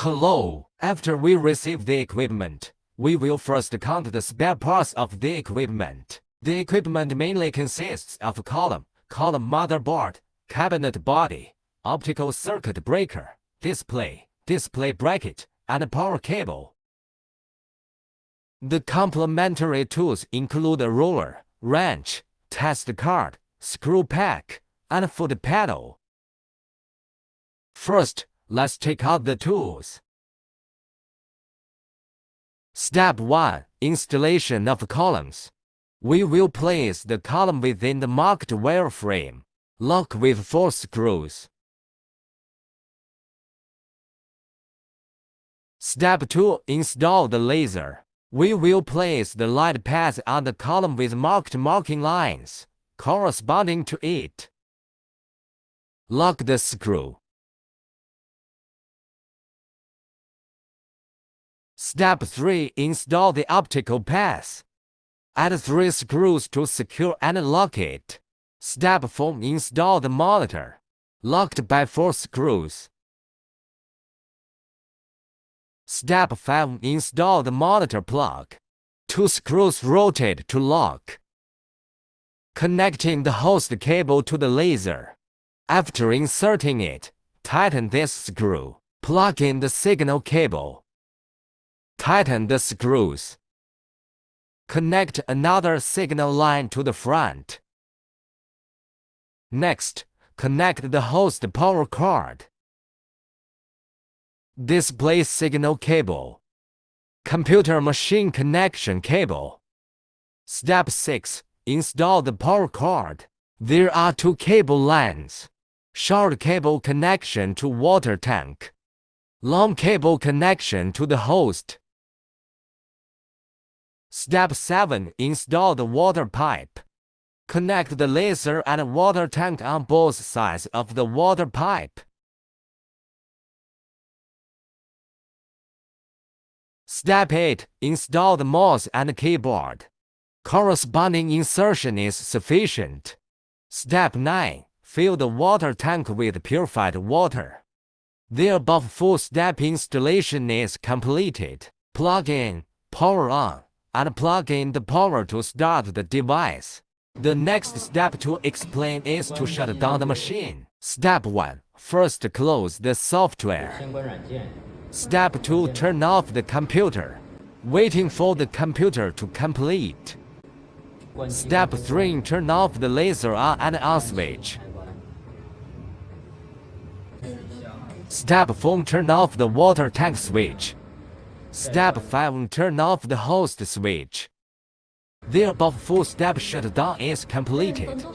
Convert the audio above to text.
Hello. After we receive the equipment, we will first count the spare parts of the equipment. The equipment mainly consists of column motherboard, cabinet body, optical circuit breaker, display bracket, and power cable. The complementary tools include a ruler, wrench, test card, screw pack, and foot pedal. First, let's take out the tools. Step 1. Installation of columns. We will place the column within the marked wire frame. Lock with 4 screws. Step 2. Install the laser. We will place the light pads on the column with marked marking lines corresponding to it. Lock the screw. Step 3. Install the optical pads. Add 3 screws to secure and lock it. Step 4. Install the monitor. Locked by 4 screws. Step 5. Install the monitor plug. 2 screws rotate to lock. Connecting the host cable to the laser. After inserting it, tighten this screw. Plug in the signal cable. Tighten the screws. Connect another signal line to the front. Next, connect the host power card. Display signal cable. Computer machine connection cable. Step 6. Install the power card. There are 2 cable lines. Short cable connection to water tank. Long cable connection to the host. Step 7. Install the water pipe. Connect the laser and water tank on both sides of the water pipe. Step 8. Install the mouse and keyboard. Corresponding insertion is sufficient. Step 9. Fill the water tank with purified water. The above full-step installation is completed. Plug in, power on, and plug in the power to start the device. The next step to explain is to shut down the machine. Step 1. First close the software. Step 2. Turn off the computer. Waiting for the computer to complete. Step 3. Turn off the laser on and off switch. Step 4. Turn off the water tank switch. Step 5. Turn off the host switch. The above full step shutdown is completed.